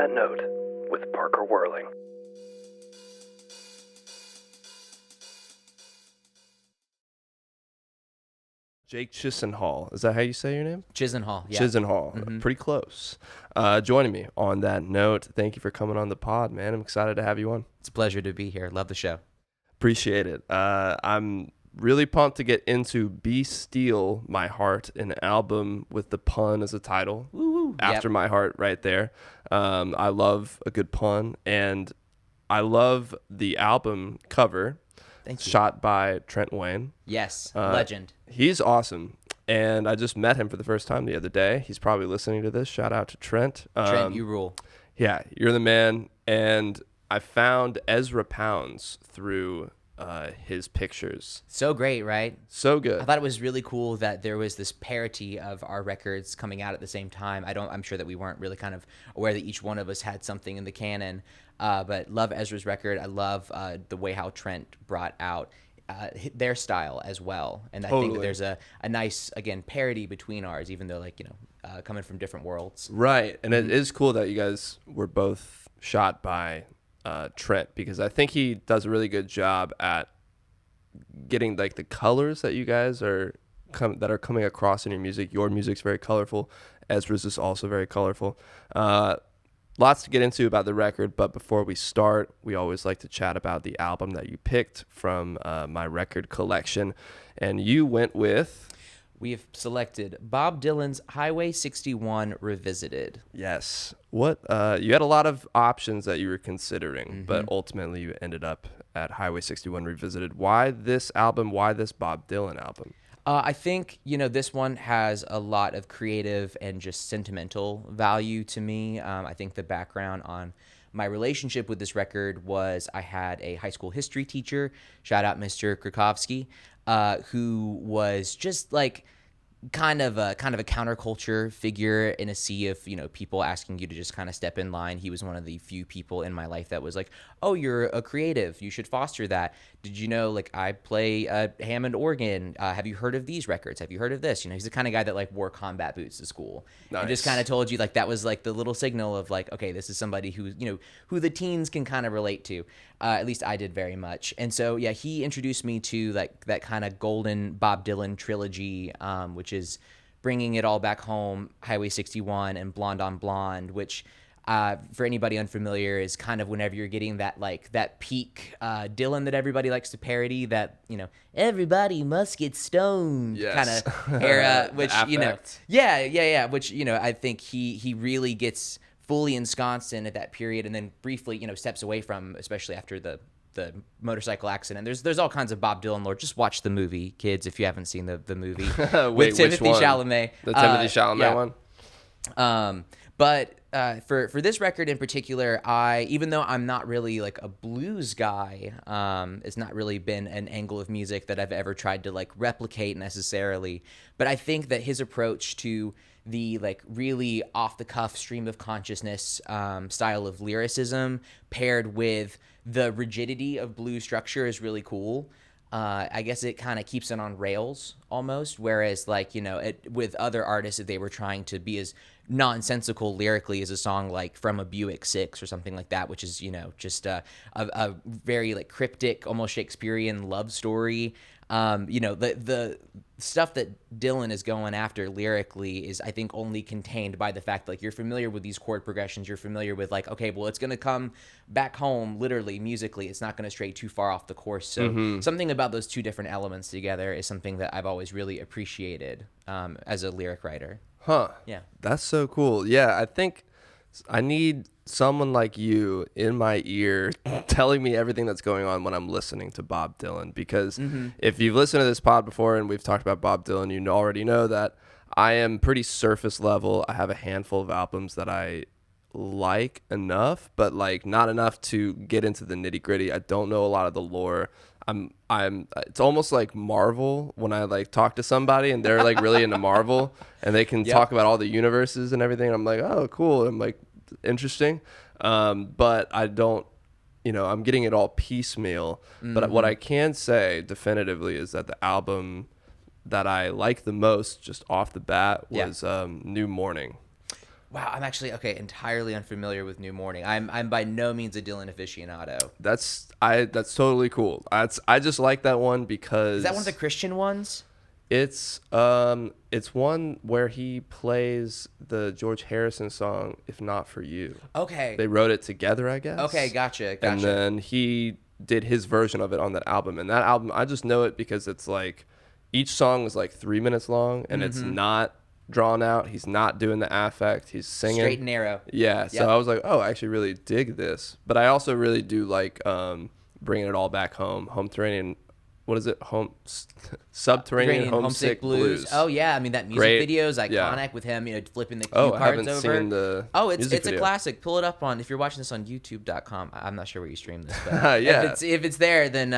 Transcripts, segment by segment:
That Note with Parker Whirling. Jake Chisenhall. Is that how you say your name? Chisenhall, yeah. Chisenhall. Pretty close. Joining me on that note, thank you for coming on the pod, man. I'm excited to have you on. It's a pleasure to be here. Love the show. Appreciate it. I'm really pumped to get into Be Steal My Heart, an album with the pun as a title. Woo-woo. After Yep. My Heart right there. I love a good pun, and I love the album cover. Thank you. Shot by Trent Wayne. Yes, legend. He's awesome. And I just met him for the first time the other day. He's probably listening to this. Shout out to Trent. Trent, you rule. Yeah, you're the man. And I found Ezra Pounds through his pictures. So great, right? So good. I thought it was really cool that there was this parity of our records coming out at the same time. I'm sure that we weren't really kind of aware that each one of us had something in the canon. But love Ezra's record. I love the way how Trent brought out their style as well. And I think that there's a nice, again, parity between ours, even though, coming from different worlds. Right. And it is cool that you guys were both shot by Trent, because I think he does a really good job at getting like the colors that you guys are that are coming across in your music. Your music's very colorful. Ezra's is also very colorful. Lots to get into about the record, but before we start, we always like to chat about the album that you picked from my record collection, and you went with... We have selected Bob Dylan's Highway 61 Revisited. Yes. What you had a lot of options that you were considering, but ultimately you ended up at Highway 61 Revisited. Why this album? Why this Bob Dylan album? I think, this one has a lot of creative and just sentimental value to me. I think the background on my relationship with this record was I had a high school history teacher, shout out Mr. Krakowski, who was just like kind of a counterculture figure in a sea of, people asking you to just kind of step in line. He was one of the few people in my life that was like, oh, you're a creative, you should foster that. Did you know, I play a Hammond organ? Have you heard of these records? Have you heard of this? He's the kind of guy that wore combat boots to school. Nice. And just kind of told you that was the little signal of okay, this is somebody who, who the teens can kind of relate to. At least I did very much. And so, yeah, he introduced me to that kind of golden Bob Dylan trilogy, which is Bringing It All Back Home, Highway 61, and Blonde on Blonde, which for anybody unfamiliar is kind of whenever you're getting that peak Dylan that everybody likes to parody, that everybody must get stoned kind of era, which which I think he really gets fully ensconced in at that period, and then briefly steps away from, especially after the motorcycle accident. There's all kinds of Bob Dylan lore. Just watch the movie, kids, if you haven't seen the movie. Wait, with Timothy Chalamet. The Timothy Chalamet one? But for this record in particular, even though I'm not really a blues guy, it's not really been an angle of music that I've ever tried to replicate necessarily. But I think that his approach to the really off the cuff stream of consciousness style of lyricism paired with the rigidity of blues structure is really cool. I guess it kind of keeps it on rails almost, whereas with other artists, if they were trying to be as nonsensical lyrically as a song like From a Buick 6 or something like that, which is just a very cryptic, almost Shakespearean love story. The stuff that Dylan is going after lyrically is, I think, only contained by the fact you're familiar with these chord progressions. You're familiar with okay, well, it's going to come back home literally musically. It's not going to stray too far off the course. So something about those two different elements together is something that I've always really appreciated as a lyric writer. Huh. Yeah. That's so cool. Yeah, I think I need someone like you in my ear telling me everything that's going on when I'm listening to Bob Dylan, because if you've listened to this pod before and we've talked about Bob Dylan, you already know that I am pretty surface level. I have a handful of albums that I like enough, but not enough to get into the nitty gritty. I don't know a lot of the lore. It's almost like Marvel when I talk to somebody and they're really into Marvel and they can talk about all the universes and everything. I'm like, oh, cool. I'm interesting. But I don't, I'm getting it all piecemeal. But what I can say definitively is that the album that I like the most just off the bat was New Morning. Wow, I'm actually entirely unfamiliar with New Morning. I'm by no means a Dylan aficionado. That's totally cool. I just like that one because Is that one of the Christian ones? it's one where he plays the George Harrison song "If Not for You." Okay. They wrote it together, I guess. Okay, gotcha. And then he did his version of it on that album. And that album, I just know it because it's like each song is like 3 minutes long, and it's not drawn out. He's not doing the affect. He's singing Straight and narrow. Yeah. So I was like, oh, I actually really dig this. But I also really do like bringing it all back home. Subterranean Homesick Blues. Oh yeah, I mean that music video is iconic with him, flipping the cue cards over. I haven't seen the it's a classic. Pull it up if you're watching this on YouTube.com. I'm not sure where you stream this, but if it's there, then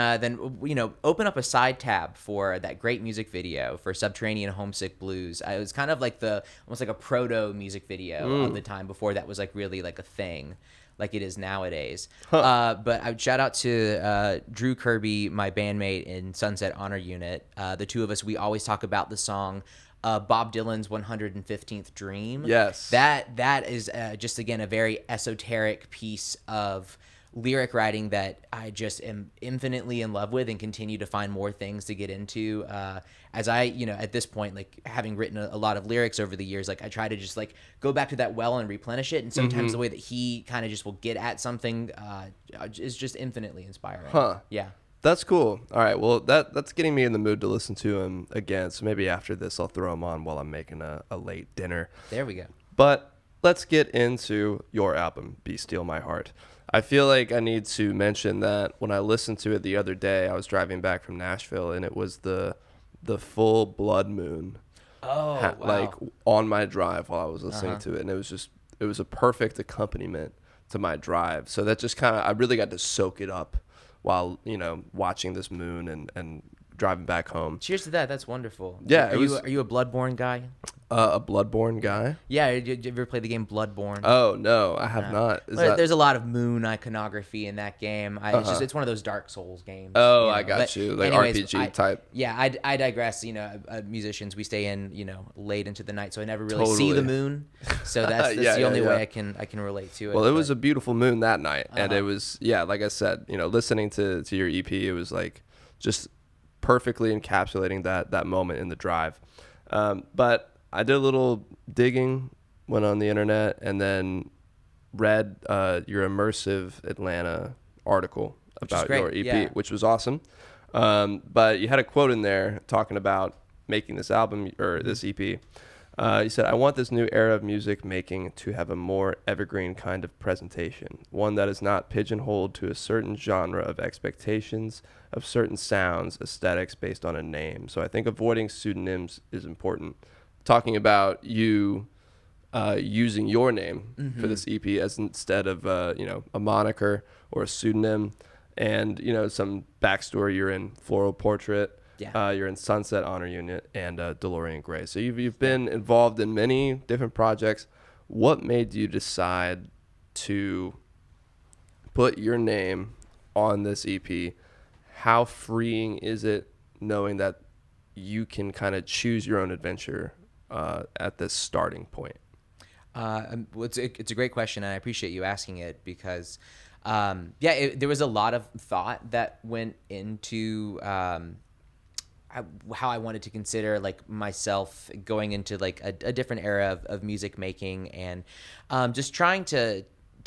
open up a side tab for that great music video for Subterranean Homesick Blues. It was kind of like almost like a proto music video of the time before that was like really like a thing, like it is nowadays. But I would shout out to Drew Kirby, my bandmate in Sunset Honor Unit. The two of us, we always talk about the song Bob Dylan's 115th Dream. Yes. That is just, again, a very esoteric piece of lyric writing that I just am infinitely in love with and continue to find more things to get into. As I, at this point, like having written a lot of lyrics over the years, like I try to just like go back to that well and replenish it. And sometimes the way that he kind of just will get at something is just infinitely inspiring. Huh. Yeah. That's cool. All right. Well, that's getting me in the mood to listen to him again. So maybe after this, I'll throw him on while I'm making a late dinner. There we go. But let's get into your album, Be Steal My Heart. I feel like I need to mention that when I listened to it the other day, I was driving back from Nashville, and it was the full blood moon. Oh, wow. Like on my drive while I was listening to it, and it was a perfect accompaniment to my drive. So that just kind of, I really got to soak it up while watching this moon and driving back home. Cheers to that. That's wonderful. Yeah. Are you a Bloodborne guy? A Bloodborne guy? Yeah. Did you ever play the game Bloodborne? Oh, no, I have not. There's a lot of moon iconography in that game. It's one of those Dark Souls games. Oh, I got you. Like anyways, RPG type. Yeah, I digress. Musicians, we stay in, late into the night, so I never really see the moon. So that's the only way I can relate to it. Well, it was a beautiful moon that night. And it was, like I said, listening to your EP, it was like just perfectly encapsulating that moment in the drive. But I did a little digging, went on the internet, and then read your Immersive Atlanta article about your EP, which was awesome. But you had a quote in there talking about making this album or this EP. You said, "I want this new era of music making to have a more evergreen kind of presentation, one that is not pigeonholed to a certain genre of expectations, of certain sounds, aesthetics based on a name. So I think avoiding pseudonyms is important." Talking about you using your name for this EP as instead of a moniker or a pseudonym, and some backstory. You're in Floral Portrait. Yeah. You're in Sunset Honor Unit and DeLorean Gray. So you've been involved in many different projects. What made you decide to put your name on this EP? How freeing is it knowing that you can kind of choose your own adventure at this starting point? It's a great question, and I appreciate you asking it because, there was a lot of thought that went into how I wanted to consider like myself going into like a different era of music making, and just trying to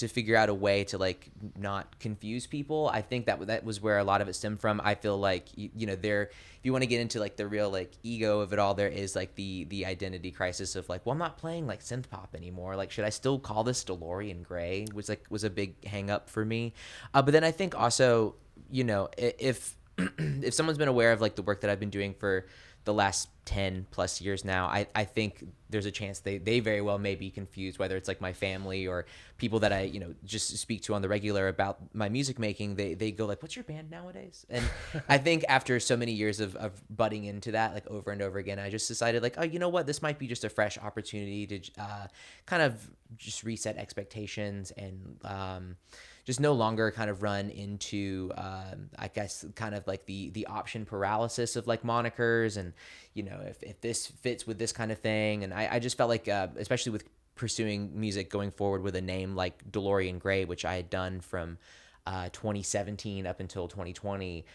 figure out a way to like not confuse people. I think that was where a lot of it stemmed from. I feel like if you want to get into like the real like ego of it all, there is like the identity crisis of like, well, I'm not playing like synth pop anymore. Like, should I still call this DeLorean Gray? Was a big hang up for me. But then I think also, if if someone's been aware of like the work that I've been doing for the last 10 plus years now, I think there's a chance they very well may be confused, whether it's like my family or people that I just speak to on the regular about my music making. They go like, what's your band nowadays? And I think after so many years of butting into that like over and over again, I just decided like, oh, you know what, this might be just a fresh opportunity to kind of just reset expectations and just no longer kind of run into, I guess, kind of like the option paralysis of like monikers and, if this fits with this kind of thing. And I just felt like, especially with pursuing music going forward with a name like DeLorean Gray, which I had done from 2017 up until 2020,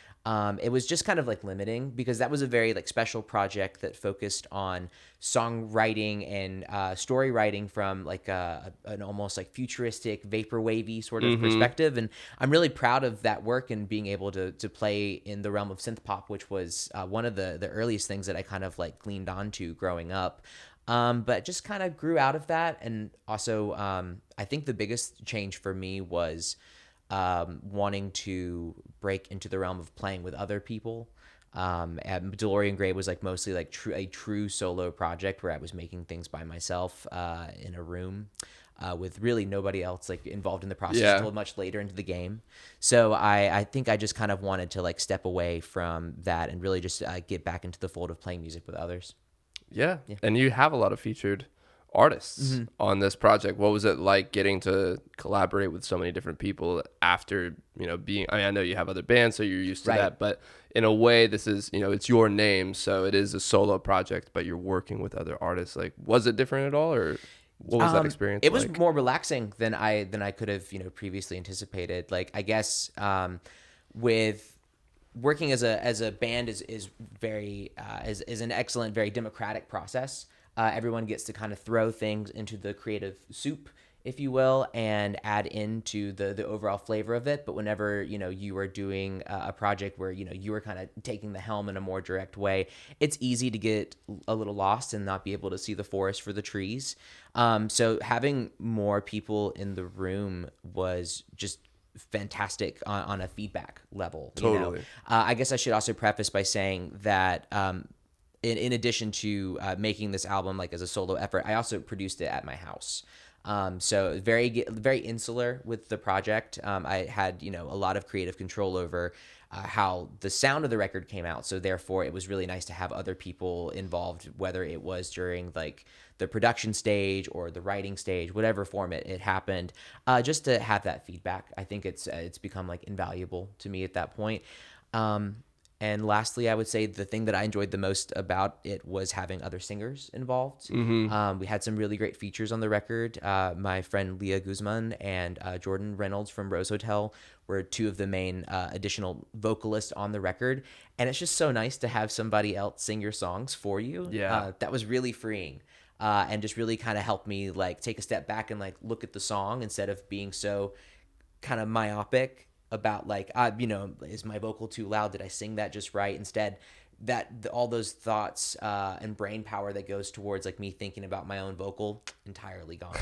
it was just kind of like limiting because that was a very like special project that focused on songwriting and story writing from like an almost like futuristic vaporwavy sort of perspective. And I'm really proud of that work and being able to play in the realm of synth pop, which was one of the earliest things that I kind of like gleaned onto growing up. But just kind of grew out of that. And also, I think the biggest change for me was wanting to break into the realm of playing with other people. And DeLorean Gray was like mostly like a true solo project where I was making things by myself in a room with really nobody else like involved in the process until much later into the game. So I think I just kind of wanted to like step away from that and really just get back into the fold of playing music with others. Yeah. And you have a lot of featured artists on this project. What was it like getting to collaborate with so many different people after, being, I know you have other bands, so you're used to that, but in a way this is, it's your name, so it is a solo project, but you're working with other artists. Like, was it different at all, or what was that experience It like? was more relaxing than I could have, previously anticipated. Like, I guess with working as a band is very is an excellent, very democratic process. Everyone gets to kind of throw things into the creative soup, if you will, and add into the overall flavor of it. But whenever, you are doing a project where, you are kind of taking the helm in a more direct way, it's easy to get a little lost and not be able to see the forest for the trees. So having more people in the room was just fantastic on a feedback level. Totally. I guess I should also preface by saying that in addition to making this album like as a solo effort, I also produced it at my house. So very, very insular with the project. I had, a lot of creative control over how the sound of the record came out. So therefore it was really nice to have other people involved, whether it was during like the production stage or the writing stage, whatever form it happened, just to have that feedback. I think it's become like invaluable to me at that point. And lastly, I would say the thing that I enjoyed the most about it was having other singers involved. We had some really great features on the record. My friend Leah Guzman and Jordan Reynolds from Rose Hotel were two of the main additional vocalists on the record. And it's just so nice to have somebody else sing your songs for you. Yeah. That was really freeing. And just really kind of helped me like take a step back and like look at the song instead of being so kind of myopic about like, is my vocal too loud? Did I sing that just right? Instead, all those thoughts and brain power that goes towards like me thinking about my own vocal, entirely gone.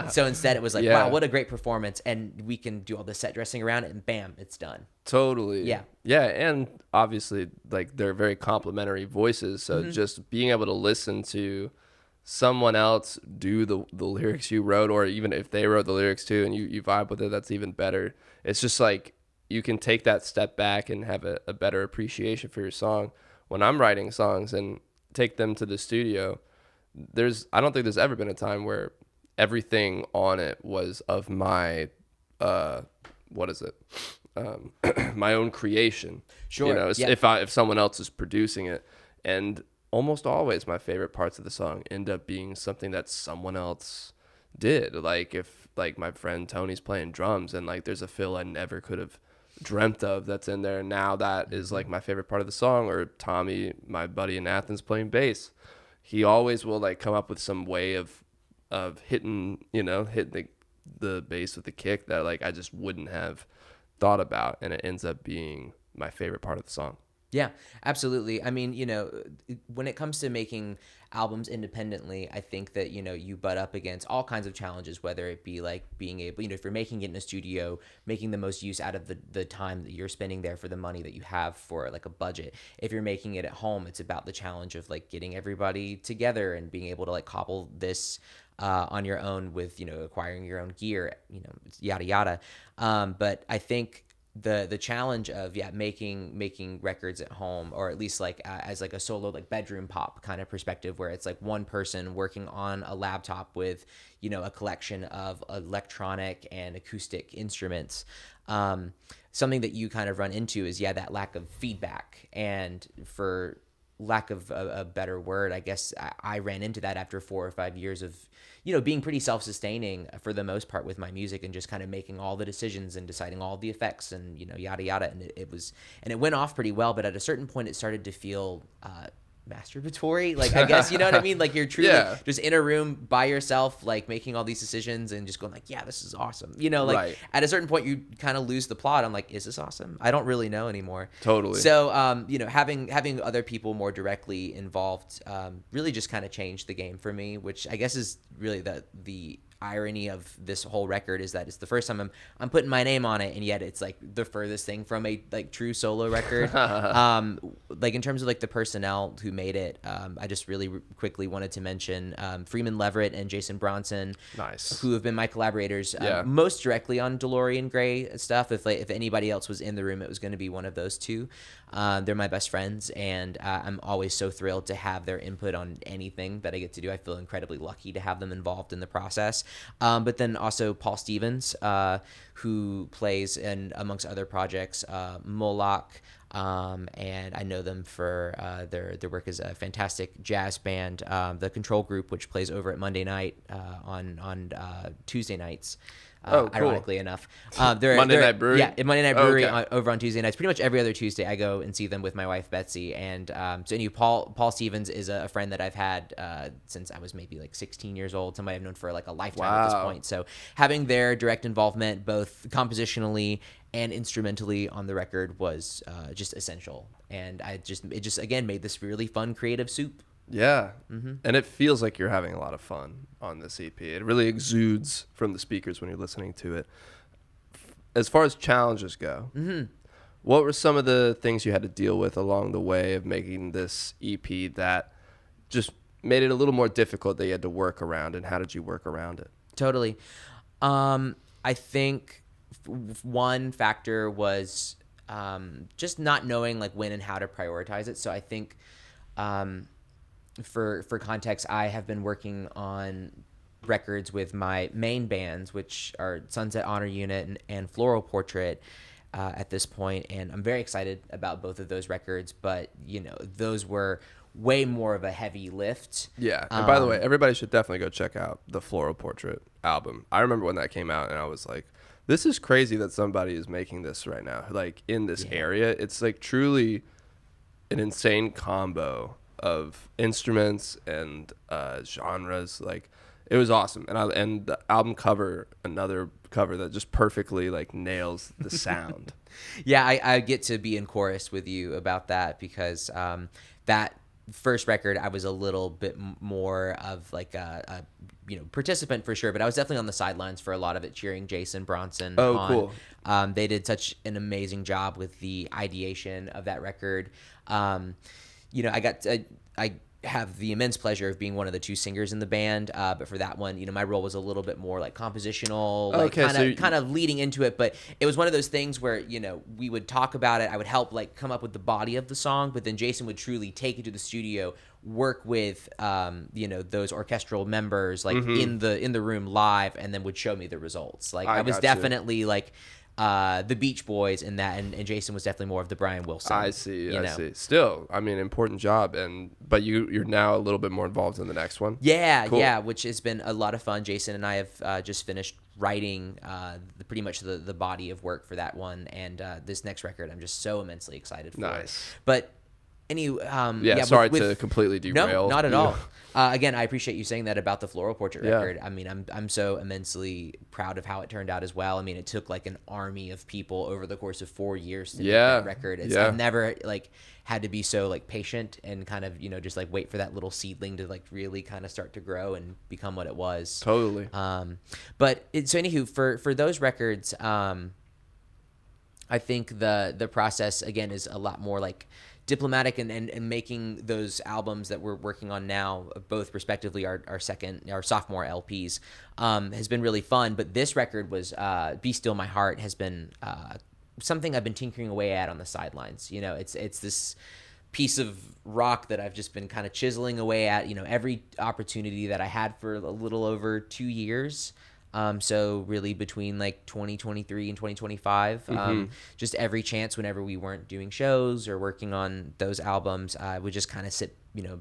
So instead it was like, wow, what a great performance. And we can do all the set dressing around it and bam, it's done. Totally. Yeah. Yeah. And obviously like they're very complimentary voices. So just being able to listen to someone else do the lyrics you wrote, or even if they wrote the lyrics too and you vibe with it, that's even better. It's just like you can take that step back and have a better appreciation for your song. When I'm writing songs and take them to the studio, I don't think there's ever been a time where everything on it was of my my own creation. Sure. If someone else is producing it. And almost always my favorite parts of the song end up being something that someone else did. Like if like my friend Tony's playing drums and like there's a fill I never could have dreamt of that's in there, now that is like my favorite part of the song. Or Tommy, my buddy in Athens, playing bass, he always will like come up with some way of hitting the bass with the kick that like I just wouldn't have thought about, and it ends up being my favorite part of the song. Yeah, absolutely. I mean, when it comes to making albums independently, I think that, you butt up against all kinds of challenges, whether it be like being able, if you're making it in a studio, making the most use out of the time that you're spending there for the money that you have for like a budget. If you're making it at home, it's about the challenge of like getting everybody together and being able to like cobble this on your own with, acquiring your own gear, yada, yada. But I think the challenge of making records at home, or at least like as like a solo like bedroom pop kind of perspective, where it's like one person working on a laptop with a collection of electronic and acoustic instruments, something that you kind of run into is that lack of feedback. And for lack of a better word, I guess I ran into that after 4 or 5 years of, being pretty self-sustaining for the most part with my music and just kind of making all the decisions and deciding all the effects and, yada, yada. And it went off pretty well. But at a certain point, it started to feel masturbatory, like, I guess, you know what I mean, like you're truly just in a room by yourself, like making all these decisions and just going like, yeah, this is awesome, like at a certain point you kind of lose the plot. I'm like, is this awesome? I don't really know anymore. Totally. So having other people more directly involved really just kind of changed the game for me, which I guess is really the irony of this whole record, is that it's the first time I'm putting my name on it, and yet it's like the furthest thing from a like true solo record. Like in terms of like the personnel who made it, I just really quickly wanted to mention Freeman Leverett and Jason Bronson, who have been my collaborators most directly on DeLorean Gray stuff. If anybody else was in the room, it was going to be one of those two. They're my best friends, and I'm always so thrilled to have their input on anything that I get to do. I feel incredibly lucky to have them involved in the process. But then also Paul Stevens, who plays in, amongst other projects, Moloch, and I know them for their work as a fantastic jazz band, the Control Group, which plays over at Monday night on Tuesday nights. Cool. Ironically enough, Monday Night Brewery. Yeah, Monday Night Brewery okay. Over on Tuesday nights. Pretty much every other Tuesday, I go and see them with my wife Betsy. And so anyway, Paul Stevens is a friend that I've had since I was maybe like 16 years old. Somebody I've known for like a lifetime at this point. So having their direct involvement, both compositionally and instrumentally on the record, was just essential. And it just again made this really fun creative soup. Yeah. Mm-hmm. And it feels like you're having a lot of fun on this EP. It really exudes from the speakers when you're listening to it. As far as challenges go, what were some of the things you had to deal with along the way of making this EP that just made it a little more difficult that you had to work around, and how did you work around it? Totally. I think one factor was just not knowing like when and how to prioritize it. So I think for context, I have been working on records with my main bands, which are Sunset Honor Unit and Floral Portrait at this point, and I'm very excited about both of those records, but those were way more of a heavy lift. Yeah, and by the way, everybody should definitely go check out the Floral Portrait album. I remember when that came out, and I was like, this is crazy that somebody is making this right now, like in this area. It's like truly an insane combo of instruments and genres. Like, it was awesome. And the album cover, another cover that just perfectly like nails the sound. Yeah, I get to be in chorus with you about that, because that first record I was a little bit more of like a participant for sure, but I was definitely on the sidelines for a lot of it, cheering Jason Bronson on. Cool. They did such an amazing job with the ideation of that record. I have the immense pleasure of being one of the two singers in the band, but for that one, my role was a little bit more like compositional, like kind of leading into it. But it was one of those things where we would talk about it. I would help like come up with the body of the song, but then Jason would truly take it to the studio, work with those orchestral members like in the room live, and then would show me the results. Like I was definitely like the Beach Boys in that, and Jason was definitely more of the Brian Wilson. I see. Still, I mean, important job, but you're now a little bit more involved in the next one. Yeah, cool. Yeah, which has been a lot of fun. Jason and I have just finished writing pretty much the body of work for that one, and this next record I'm just so immensely excited for. Nice. But sorry to completely derail. No, not at all. Again, I appreciate you saying that about the Floral Portrait record. I mean, I'm so immensely proud of how it turned out as well. I mean, it took like an army of people over the course of 4 years to make that record. I've never like had to be so like patient and kind of just like wait for that little seedling to like really kind of start to grow and become what it was. Totally. But so anywho, for those records, I think the process again is a lot more like diplomatic, and making those albums that we're working on now, both respectively our sophomore LPs, has been really fun. But this record was Be Still My Heart has been something I've been tinkering away at on the sidelines. It's this piece of rock that I've just been kind of chiseling away at every opportunity that I had for a little over 2 years. So really between like 2023 and 2025, just every chance whenever we weren't doing shows or working on those albums, I would just kind of sit,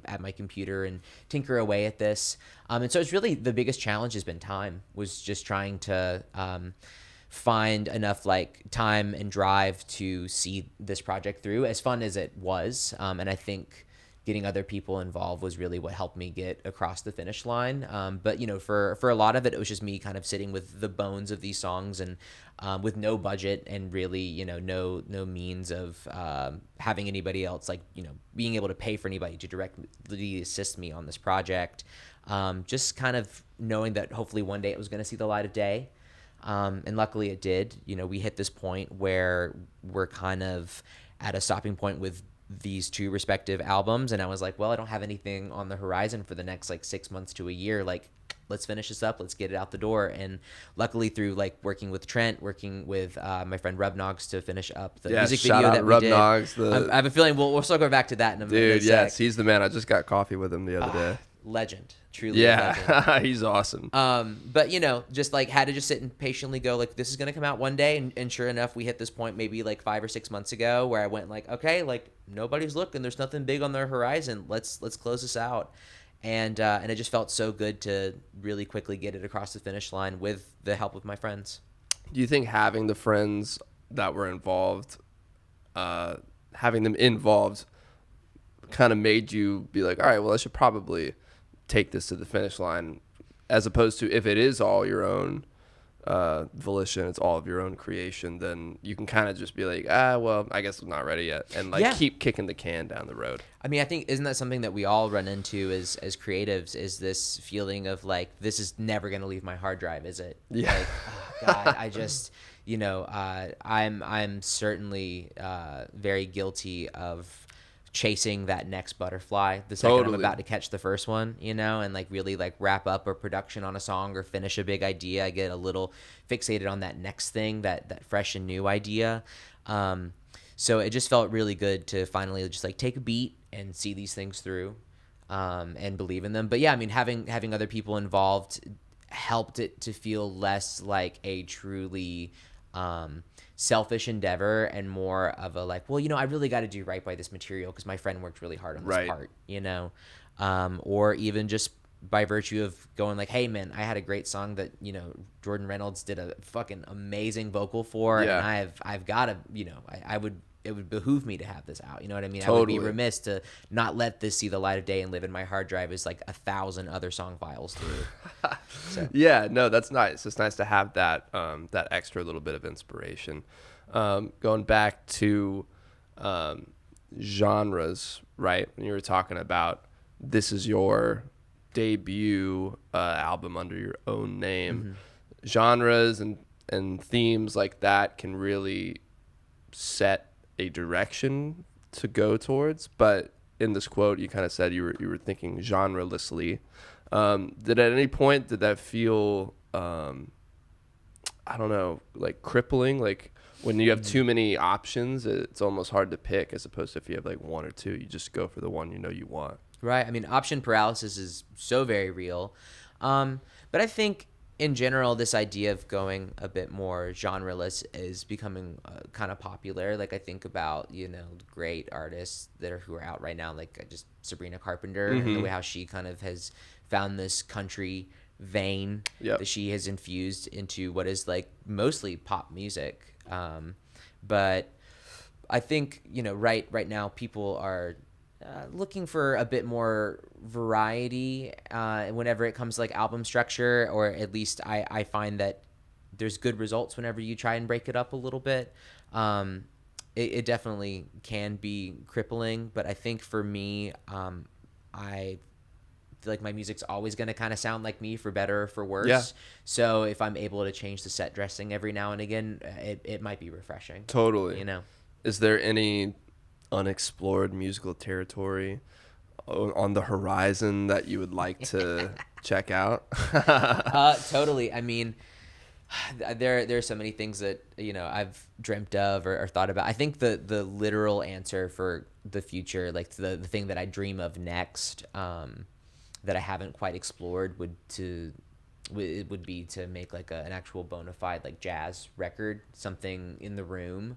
at my computer and tinker away at this. And so it's really the biggest challenge has been time, was just trying to find enough like time and drive to see this project through, as fun as it was. And I think getting other people involved was really what helped me get across the finish line. But for a lot of it, it was just me kind of sitting with the bones of these songs, and with no budget and really, no means of having anybody else, like, being able to pay for anybody to directly assist me on this project. Just kind of knowing that hopefully one day it was going to see the light of day. And luckily it did. We hit this point where we're kind of at a stopping point with these two respective albums, and I was like, well, I don't have anything on the horizon for the next like 6 months to a year. Like, let's finish this up, let's get it out the door. And luckily, through like working with Trent, working with my friend Rubnogs to finish up the music video that we did. I have a feeling we'll still go back to that in a minute. Dude, yes, he's the man. I just got coffee with him the other day. Legend, truly legend. Yeah, he's awesome. But just like had to just sit and patiently go, like, this is gonna come out one day, and sure enough, we hit this point maybe like 5 or 6 months ago where I went like, okay, like nobody's looking, there's nothing big on the horizon, let's close this out. And it just felt so good to really quickly get it across the finish line with the help of my friends. Do you think having the friends that were involved, having them involved, kind of made you be like, all right, well, I should probably take this to the finish line, as opposed to if it is all your own volition, it's all of your own creation, then you can kind of just be like, well, I guess I'm not ready yet, and keep kicking the can down the road. I mean, I think, isn't that something that we all run into as creatives, is this feeling of like, this is never going to leave my hard drive, is it? Yeah. Like, oh, God, I just, I'm certainly very guilty of chasing that next butterfly the second I'm about to catch the first one, and like really like wrap up a production on a song or finish a big idea. I get a little fixated on that next thing, that fresh and new idea. So it just felt really good to finally just like take a beat and see these things through, and believe in them. But yeah, I mean, having other people involved helped it to feel less like a truly selfish endeavor and more of a like, well, I really got to do right by this material because my friend worked really hard on this part, or even just by virtue of going like, hey man, I had a great song that Jordan Reynolds did a fucking amazing vocal for, and I've got to, it would behoove me to have this out. You know what I mean? Totally. I would be remiss to not let this see the light of day and live in my hard drive as like 1,000 other song files through. So. Yeah, no, that's nice. It's nice to have that that extra little bit of inspiration. Going back to genres, right? When you were talking about this is your debut album under your own name, genres and themes like that can really set a direction to go towards. But in this quote, you kind of said you were thinking genrelessly. Did at any point did that feel I don't know, like crippling? Like when you have too many options, it's almost hard to pick, as opposed to if you have like one or two, you just go for the one you want. Right. I mean, option paralysis is so very real. But I think in general, this idea of going a bit more genreless is becoming kind of popular. Like I think about, great artists who are out right now, like just Sabrina Carpenter, and the way how she kind of has found this country vein that she has infused into what is like mostly pop music. But I think, right now people are looking for a bit more variety whenever it comes to like album structure, or at least I find that there's good results whenever you try and break it up a little bit. It definitely can be crippling, but I think for me, I feel like my music's always going to kind of sound like me, for better or for worse. Yeah. So if I'm able to change the set dressing every now and again, it might be refreshing. Totally. Is there any unexplored musical territory on the horizon that you would like to check out? Totally. I mean, there's so many things that I've dreamt of or thought about. I think the literal answer for the future, like the thing that I dream of next, that I haven't quite explored, it would be to make like an actual bona fide like jazz record, something in the room,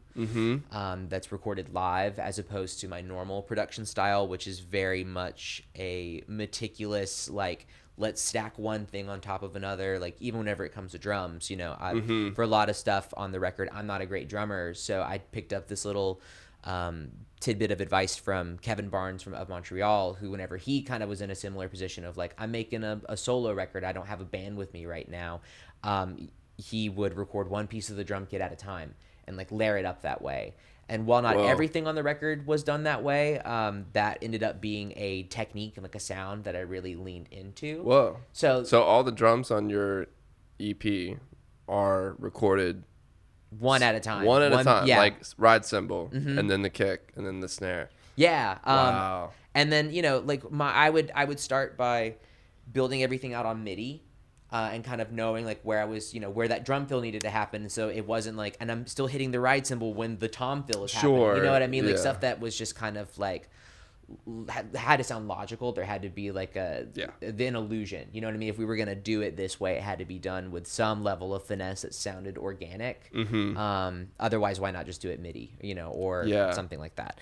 that's recorded live, as opposed to my normal production style, which is very much a meticulous, like, let's stack one thing on top of another. Like, even whenever it comes to drums, you know, for a lot of stuff on the record, I'm not a great drummer, so I picked up this little tidbit of advice from Kevin Barnes of Montreal, who, whenever he kind of was in a similar position of like, I'm making a solo record, I don't have a band with me right now, he would record one piece of the drum kit at a time and like layer it up that way. And while not everything on the record was done that way, that ended up being a technique and like a sound that I really leaned into. Whoa. So all the drums on your EP are recorded one at a time. Yeah. Like ride cymbal, and then the kick, and then the snare. Yeah. Wow. And then, you know, like I would start by building everything out on MIDI, and kind of knowing like where I was, you know, where that drum fill needed to happen. So it wasn't like, and I'm still hitting the ride cymbal when the tom fill is happening. You know what I mean? Like stuff that was just kind of like had to sound logical. There had to be like an illusion. You know what I mean? If we were gonna do it this way, it had to be done with some level of finesse that sounded organic. Otherwise, why not just do it MIDI? You know, or something like that.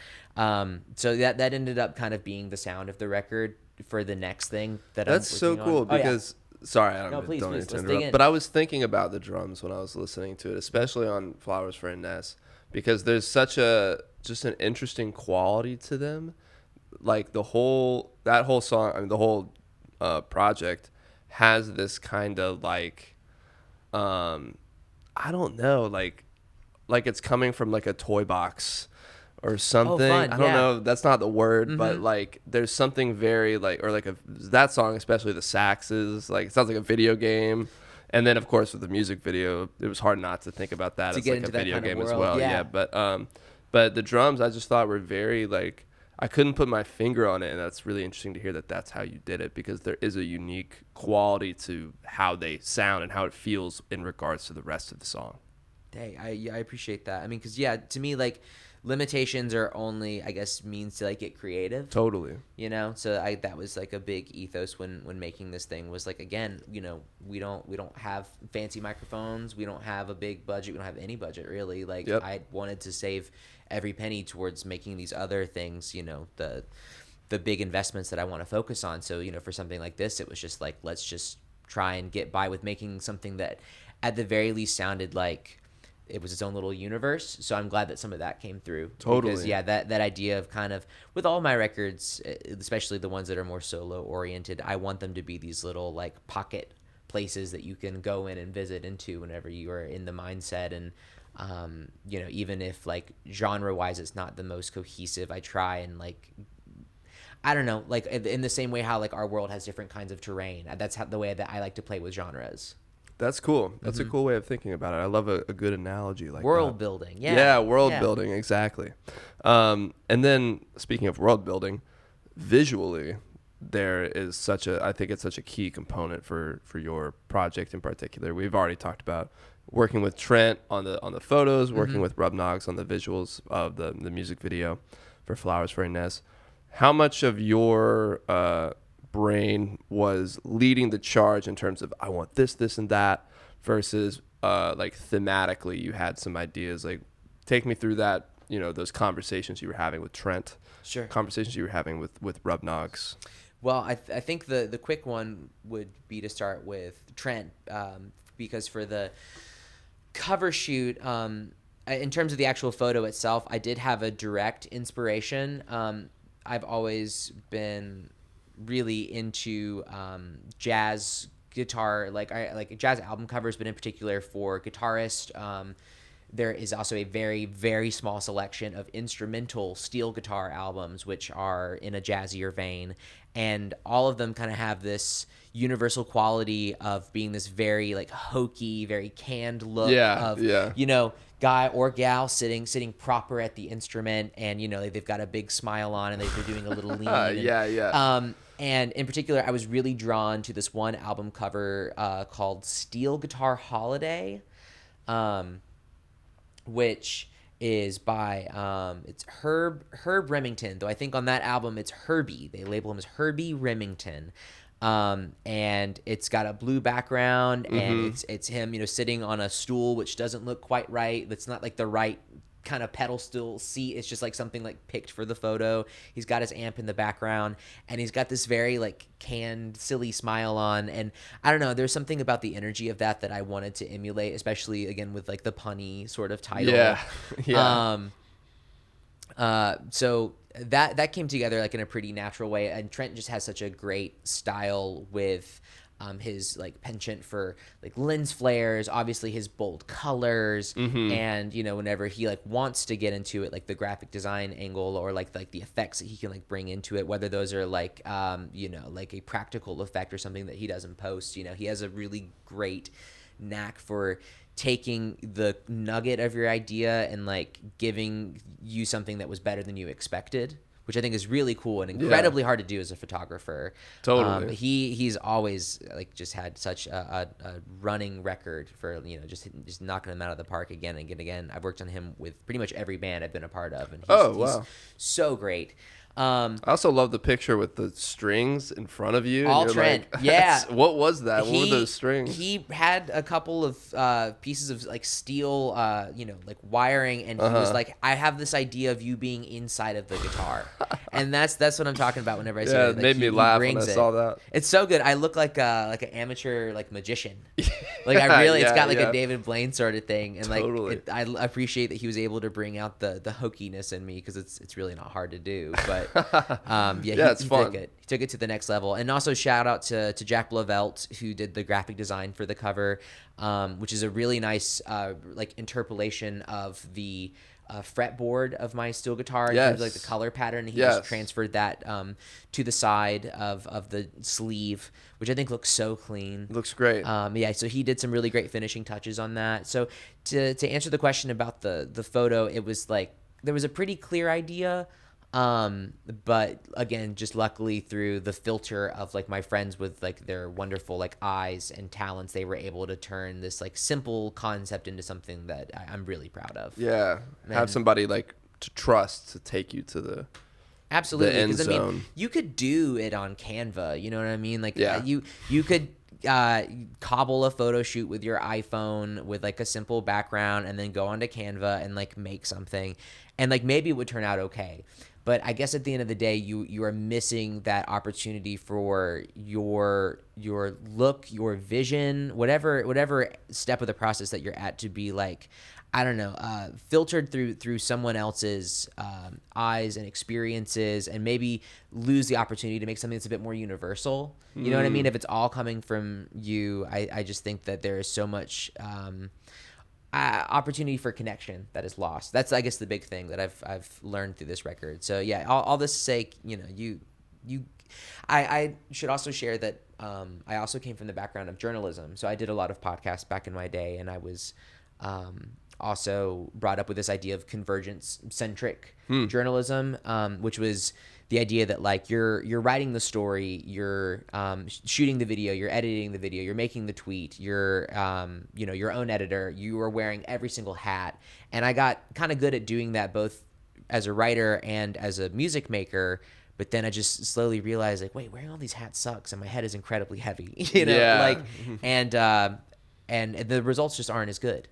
So that ended up kind of being the sound of the record for the next thing that I'm working so cool on. because. Sorry, I don't please, mean to let's interrupt. dig in. But I was thinking about the drums when I was listening to it, especially on Flowers for Inez, because there's such just an interesting quality to them. Like that whole song, I mean, the whole project has this kind of like, I don't know, like it's coming from like a toy box or something. Fun. I don't know. That's not the word, but like there's something very like, or like that song, especially the saxes, like it sounds like a video game. And then of course with the music video, it was hard not to think about that as like a video game as well. Yeah. But the drums I just thought were very like, I couldn't put my finger on it, and that's really interesting to hear that that's how you did it, because there is a unique quality to how they sound and how it feels in regards to the rest of the song. Hey, I appreciate that. I mean, because to me, like, limitations are only, I guess, means to like get creative. Totally. You know, so that was like a big ethos when making this thing, was like, again, you know, we don't have fancy microphones, we don't have a big budget, we don't have any budget really. Like I wanted to save every penny towards making these other things, you know, the big investments that I want to focus on. So, you know, for something like this, it was just like, let's just try and get by with making something that at the very least sounded like it was its own little universe. So I'm glad that some of that came through. Totally. Because that idea of kind of, with all my records, especially the ones that are more solo oriented, I want them to be these little like pocket places that you can go in and visit into whenever you are in the mindset. And you know, even if like genre wise it's not the most cohesive, I try and like, I don't know, like in the same way how like our world has different kinds of terrain. That's the way that I like to play with genres. That's cool. That's a cool way of thinking about it. I love a good analogy like world that. building. Yeah, world building, exactly. And then speaking of world building, visually, there is I think it's such a key component for your project in particular. We've already talked about working with Trent on the photos, working with Rub Noggs on the visuals of the music video for Flowers for Inez. How much of your brain was leading the charge in terms of I want this and that, versus like thematically you had some ideas? Like, take me through that, you know, those conversations you were having with Trent. Sure. Conversations you were having with Rub Noggs. Well, I think the quick one would be to start with Trent, because for the cover shoot, in terms of the actual photo itself, I did have a direct inspiration. I've always been really into jazz guitar, like jazz album covers, but in particular for guitarists. There is also a very, very small selection of instrumental steel guitar albums, which are in a jazzier vein. And all of them kind of have this universal quality of being this very like hokey, very canned look you know, guy or gal sitting proper at the instrument, and you know, they've got a big smile on and they're doing a little lean. And in particular, I was really drawn to this one album cover called Steel Guitar Holiday, which is by it's Herb Remington, though I think on that album it's Herbie. They label him as Herbie Remington. And it's got a blue background, and it's him, sitting on a stool, which doesn't look quite right. It's not like the right kind of pedestal seat. It's just like something like picked for the photo. He's got his amp in the background, and he's got this very like canned, silly smile on. And I don't know, there's something about the energy of that I wanted to emulate, especially again with like the punny sort of title. Yeah. So that came together like in a pretty natural way. And Trent just has such a great style with his like penchant for like lens flares, obviously his bold colors, and whenever he like wants to get into it, like the graphic design angle or like the effects that he can like bring into it, whether those are like like a practical effect or something that he does in post. He has a really great knack for taking the nugget of your idea and like giving you something that was better than you expected, which I think is really cool and incredibly hard to do as a photographer. Totally. He's always like just had such a running record for just knocking them out of the park again and again. I've worked on him with pretty much every band I've been a part of, and he's so great. I also love the picture with the strings in front of you. All and you're Trent, like, yeah. What was that? What were those strings? He had a couple of pieces of like steel, like wiring, and he was like, "I have this idea of you being inside of the guitar," and that's what I'm talking about whenever I say it made me laugh when I saw that. It's so good. I look like an amateur like magician. Like I really, it's got like a David Blaine sort of thing, and like I appreciate that he was able to bring out the hokiness in me, because it's really not hard to do, but. It's fun. He took it to the next level. And also shout out to Jack Blavelt, who did the graphic design for the cover, which is a really nice like interpolation of the fretboard of my steel guitar, in terms of like the color pattern. He just transferred that to the side of the sleeve, which I think looks so clean. Looks great. So he did some really great finishing touches on that. So to answer the question about the photo, it was like there was a pretty clear idea. But again, just luckily through the filter of like my friends with like their wonderful like eyes and talents, they were able to turn this like simple concept into something that I'm really proud of. Yeah. Have somebody like to trust to take you to the absolutely, end because zone. I mean, you could do it on Canva, you know what I mean? Like you could cobble a photo shoot with your iPhone with like a simple background and then go onto Canva and like make something, and like maybe it would turn out okay. But I guess at the end of the day, you are missing that opportunity for your look, your vision, whatever step of the process that you're at, to be like, I don't know, filtered through someone else's eyes and experiences, and maybe lose the opportunity to make something that's a bit more universal. You know what I mean? If it's all coming from you, I just think that there is so much opportunity for connection that is lost. That's, I guess, the big thing that I've learned through this record. So yeah, all this to say, I should also share that I also came from the background of journalism. So I did a lot of podcasts back in my day, and I was also brought up with this idea of convergence-centric journalism, which was the idea that like you're writing the story, you're shooting the video, you're editing the video, you're making the tweet, you're your own editor, you are wearing every single hat. And I got kind of good at doing that both as a writer and as a music maker. But then I just slowly realized, like, wait, wearing all these hats sucks, and my head is incredibly heavy, and the results just aren't as good.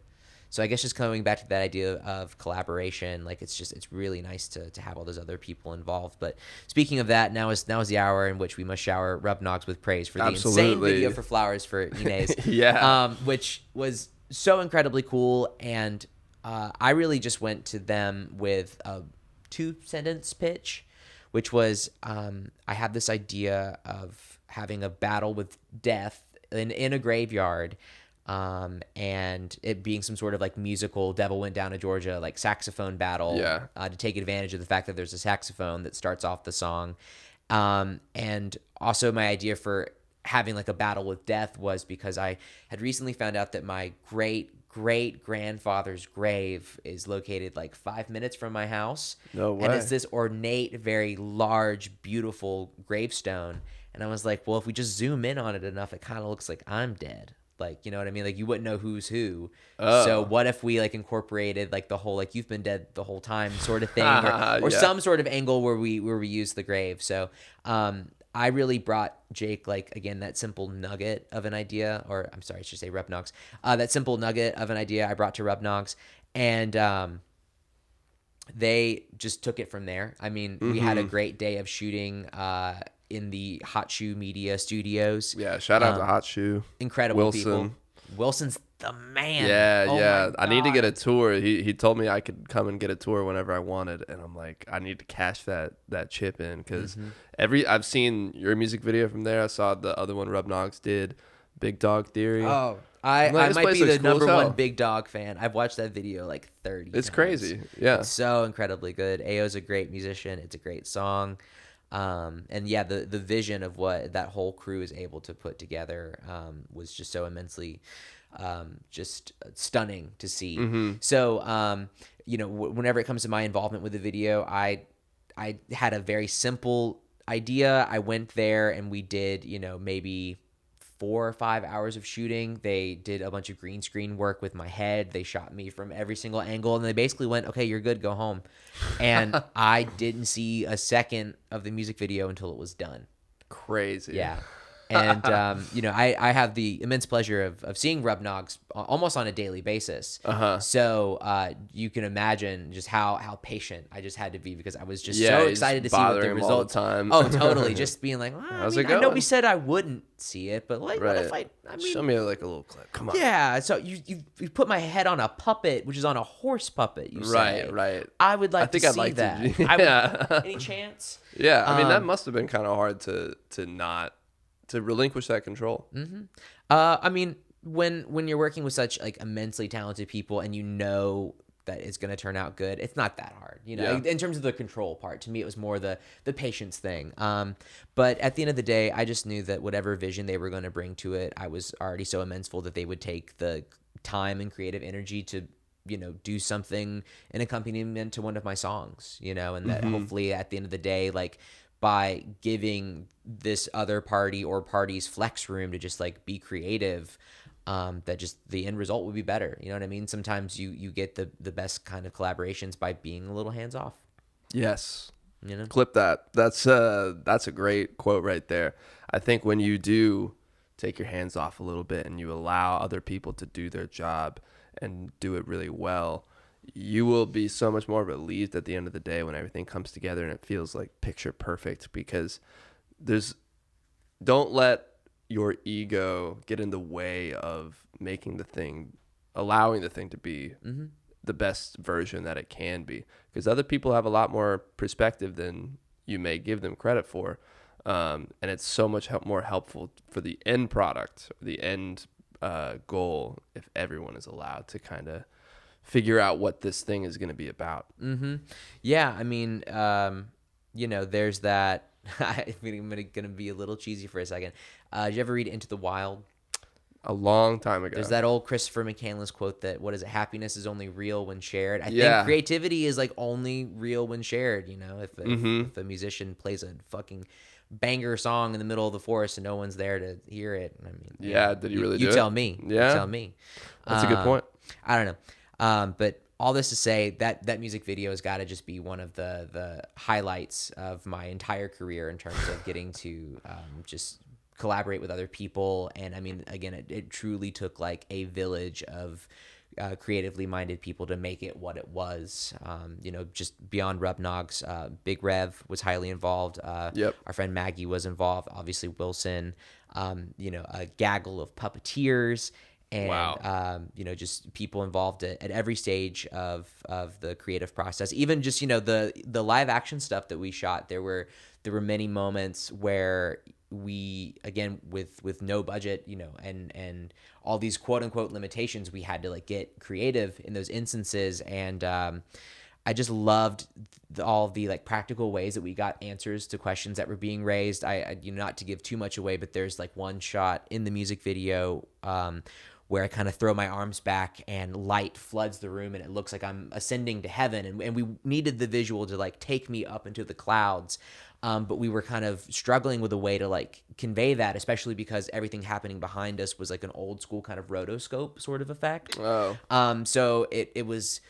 So I guess just coming back to that idea of collaboration, like it's really nice to have all those other people involved. But speaking of that, now is the hour in which we must shower Rub Nogs with praise for the insane video for Flowers for Inez, which was so incredibly cool. And I really just went to them with a 2-sentence pitch, which was I had this idea of having a battle with death in a graveyard. And it being some sort of like musical Devil Went Down to Georgia like saxophone battle to take advantage of the fact that there's a saxophone that starts off the song. And also my idea for having like a battle with death was because I had recently found out that my great-great-grandfather's grave is located like 5 minutes from my house. No way. And it's this ornate, very large, beautiful gravestone. And I was like, well, if we just zoom in on it enough, it kind of looks like I'm dead. Like, you know what I mean? Like, you wouldn't know who's who. Oh. So what if we like incorporated like the whole like you've been dead the whole time sort of thing, or some sort of angle where we use the grave. So I I really brought Jake, like, again, that simple nugget of an idea, or I'm sorry, I should say Rubnogs, that simple nugget of an idea I brought to Rubnogs, and they just took it from there. I mean, we had a great day of shooting in the Hot Shoe Media Studios. Yeah, shout out to Hot Shoe. Incredible Wilson. people. Wilson's the man. Yeah, Oh yeah. my I need to God. get a tour. He told me I could come and get a tour whenever I wanted, and I'm like, I need to cash that chip in because I've seen your music video from there. I saw the other one Rubnogs did, Big Dog Theory. Oh, I Like, this might place be the looks cool as number hell. one Big Dog fan. I've watched that video like 30 It's times. crazy. Yeah. It's so incredibly good. Ao's a great musician. It's a great song. And yeah, the vision of what that whole crew is able to put together was just so immensely just stunning to see. So, you know, whenever it comes to my involvement with the video, I had a very simple idea. I went there and we did, you know, maybe 4 or 5 hours of shooting. They did a bunch of green screen work with my head. They shot me from every single angle, and they basically went, okay, you're good, go home. And I didn't see a second of the music video until it was done. Crazy. Yeah. And, you know, I have the immense pleasure of seeing Rubnogs almost on a daily basis. So you can imagine just how patient I just had to be because I was just so he's excited to see what the bothering him all the results. time. Oh, totally. Just being like, well, How's I it know going? we said I wouldn't see it, but like, what if I mean, Show me like a little clip. Come on. yeah. So you put my head on a puppet, which is on a horse puppet. You say. Right. I would like think to I'd see like to that. do- I would- Yeah. any chance? Yeah. I mean, that must have been kind of hard to relinquish that control. I mean, when you're working with such like immensely talented people and you know that it's going to turn out good, it's not that hard, you know. Yeah. In terms of the control part, to me, it was more the patience thing. But at the end of the day, I just knew that whatever vision they were going to bring to it, I was already so immenseful that they would take the time and creative energy to, you know, do something in accompaniment to one of my songs, you know, and that hopefully at the end of the day, like, by giving this other party or parties flex room to just like be creative, that just the end result would be better. You know what I mean? Sometimes you get the best kind of collaborations by being a little hands off. Yes. You know? Clip that. That's a great quote right there. I think when you do take your hands off a little bit and you allow other people to do their job and do it really well, you will be so much more relieved at the end of the day when everything comes together and it feels like picture perfect, because don't let your ego get in the way of allowing the thing to be the best version that it can be, because other people have a lot more perspective than you may give them credit for. And it's so much more helpful for the end product, the end goal, if everyone is allowed to kind of figure out what this thing is going to be about. Yeah, I mean, you know, there's that. I'm going to be a little cheesy for a second. Did you ever read Into the Wild? A long time ago. There's that old Christopher McCandless quote that, what is it? Happiness is only real when shared. I Yeah. think creativity is like only real when shared. You know, if a musician plays a fucking banger song in the middle of the forest and no one's there to hear it, I mean, Yeah, did he really do you it? tell me. Yeah. You tell me. That's a good point. I don't know. But all this to say that music video has got to just be one of the highlights of my entire career in terms of getting to just collaborate with other people. And I mean, again, it truly took like a village of creatively minded people to make it what it was. You know, just beyond Rubnogs, Big Rev was highly involved. Yep. Our friend Maggie was involved. Obviously Wilson. You know, a gaggle of puppeteers. And, Wow. you know, just people involved at every stage of the creative process. Even just, you know, the live action stuff that we shot, there were many moments where we, again, with no budget, you know, and all these quote unquote limitations, we had to like get creative in those instances. And I just loved all the like practical ways that we got answers to questions that were being raised. I you know, not to give too much away, but there's like one shot in the music video where I kind of throw my arms back and light floods the room and it looks like I'm ascending to heaven. And we needed the visual to like take me up into the clouds. But we were kind of struggling with a way to like convey that, especially because everything happening behind us was like an old school kind of rotoscope sort of effect. Oh. So it was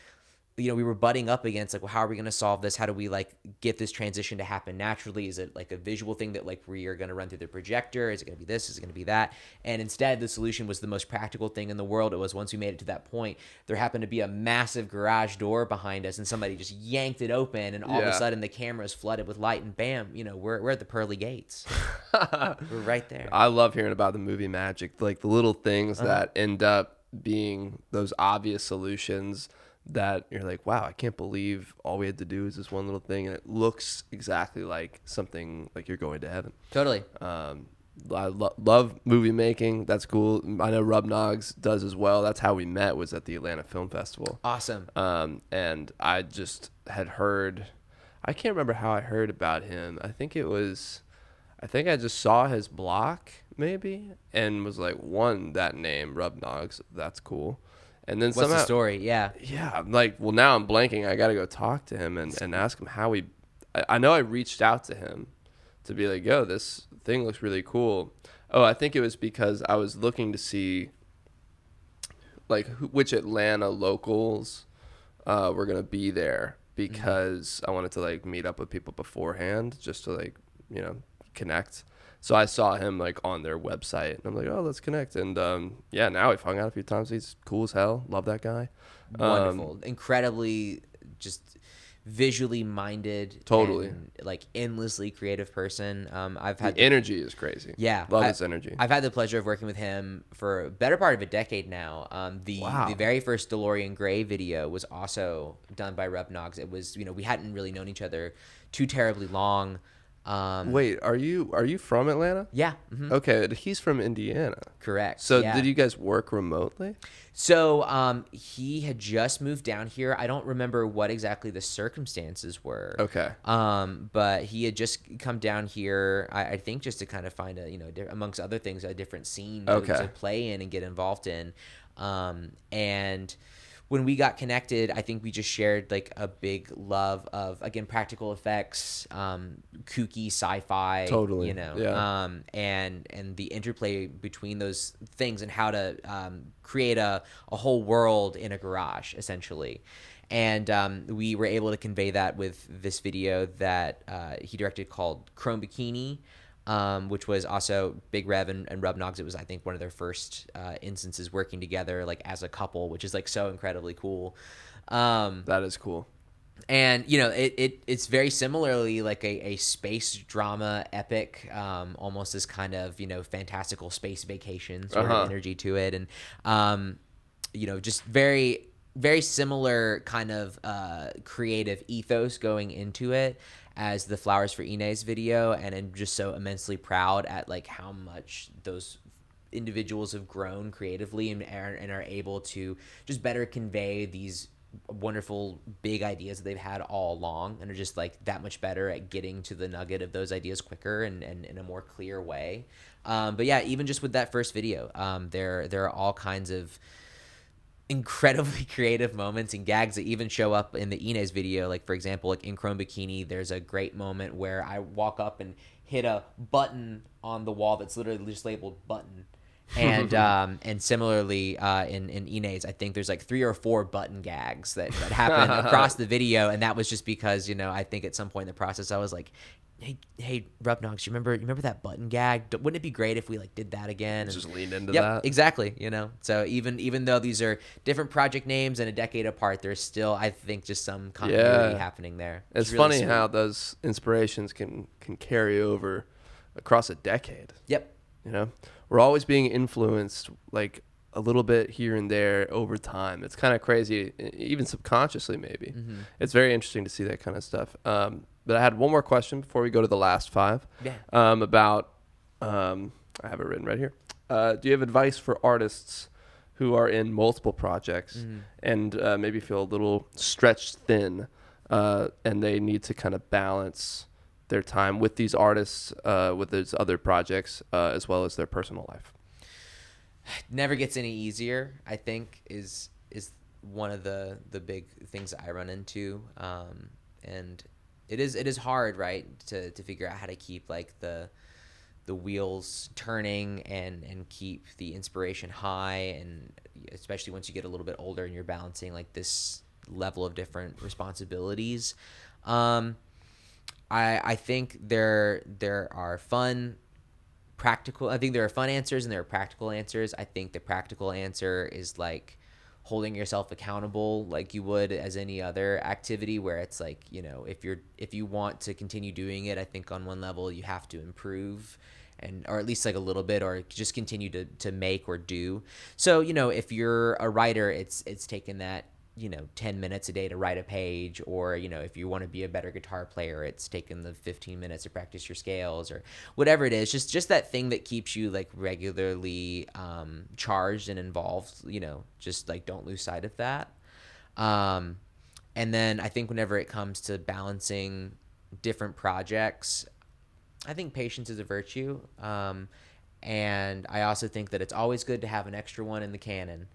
we were butting up against like, well, how are we going to solve this? How do we like get this transition to happen naturally? Is it like a visual thing that like we are going to run through the projector? Is it going to be this? Is it going to be that? And instead, the solution was the most practical thing in the world. It was, once we made it to that point, there happened to be a massive garage door behind us, and somebody just yanked it open, and all of a sudden the camera is flooded with light, and bam, we're at the pearly gates. We're right there. I love hearing about the movie magic, like the little things that end up being those obvious solutions that you're like, wow, I can't believe all we had to do is this one little thing, and it looks exactly like something like you're going to heaven. Totally. I love movie making. That's cool. I know Rub Noggs does as well. That's how we met, was at the Atlanta Film Festival. Awesome. And I just had heard, I can't remember how I heard about him. I think I just saw his block maybe and was like, that name, Rub Noggs, that's cool. And then what's the story? Yeah, I'm like, well, now I'm blanking. I got to go talk to him and ask him how I know I reached out to him to be like, yo, this thing looks really cool. Oh, I think it was because I was looking to see like which Atlanta locals were going to be there, because I wanted to like meet up with people beforehand just to like, connect. So I saw him like on their website, and I'm like, oh, let's connect. And now we've hung out a few times. He's cool as hell. Love that guy. Wonderful. Incredibly just visually minded. Totally. And, like, endlessly creative person. I've had the energy is crazy. Yeah. Love his energy. I've had the pleasure of working with him for a better part of a decade now. The very first DeLorean Gray video was also done by Rub Noggs. It was, we hadn't really known each other too terribly long. Wait, are you from Atlanta? Yeah. Mm-hmm. Okay, he's from Indiana. Correct. So yeah. Did you guys work remotely? So he had just moved down here. I don't remember what exactly the circumstances were. Okay. But he had just come down here, I think, just to kind of find amongst other things, a different scene to play in and get involved in. And when we got connected, I think we just shared like a big love of, again, practical effects, kooky sci-fi, totally. And the interplay between those things and how to create a whole world in a garage, essentially. And we were able to convey that with this video that he directed called Chrome Bikini, which was also Big Rev and Rub Noggs. It was, I think, one of their first instances working together, like as a couple, which is like so incredibly cool. That is cool. And it's very similarly like a space drama epic, almost as kind of fantastical space vacation sort of energy to it, and just very, very similar kind of creative ethos going into it as the Flowers for Inez video. And I'm just so immensely proud at like how much those individuals have grown creatively and are able to just better convey these wonderful big ideas that they've had all along, and are just like that much better at getting to the nugget of those ideas quicker and in a more clear way. But yeah, even just with that first video, there are all kinds of incredibly creative moments and gags that even show up in the Inez video. Like, for example, like in Chrome Bikini, there's a great moment where I walk up and hit a button on the wall that's literally just labeled button. And similarly in Inez, I think there's like 3 or 4 button gags that happen across the video, and that was just because I think at some point in the process I was like, hey Rub Noggs, you remember that button gag? Wouldn't it be great if we like did that again? And just lean into that. Exactly. So even though these are different project names and a decade apart, there's still, I think, just some continuity happening there. It's really funny how those inspirations can carry over across a decade. Yep. We're always being influenced like a little bit here and there over time. It's kind of crazy, even subconsciously maybe. Mm-hmm. It's very interesting to see that kind of stuff. But I had one more question before we go to the last 5. Yeah. About, I have it written right here. Do you have advice for artists who are in multiple projects and maybe feel a little stretched thin, and they need to kind of balance their time with these artists, with these other projects, as well as their personal life? Never gets any easier, I think, is one of the big things that I run into. And it is hard, right, to figure out how to keep like the wheels turning and keep the inspiration high, and especially once you get a little bit older and you're balancing like this level of different responsibilities. I think there are fun answers and there are practical answers. I think the practical answer is like holding yourself accountable like you would as any other activity, where it's like, if you want to continue doing it, I think on one level you have to improve, or at least like a little bit, or just continue to make or do. So, if you're a writer, it's taken that 10 minutes a day to write a page, or if you want to be a better guitar player, it's taken the 15 minutes to practice your scales, or whatever it is, just that thing that keeps you like regularly charged and involved. Just like don't lose sight of that. And then I think whenever it comes to balancing different projects, I think patience is a virtue, and I also think that it's always good to have an extra one in the canon.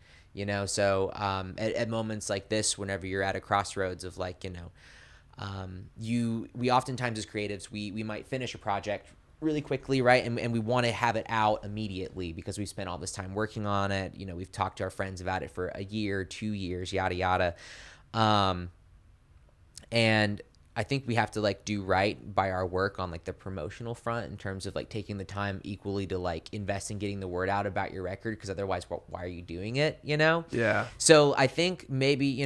So at moments like this, whenever you're at a crossroads of like, we oftentimes as creatives, we might finish a project really quickly, right? And we want to have it out immediately because we spent all this time working on it. We've talked to our friends about it for a year, 2 years, yada, yada. And I think we have to like do right by our work on like the promotional front in terms of like taking the time equally to like invest in getting the word out about your record, because otherwise, why are you doing it? Yeah. So I think maybe,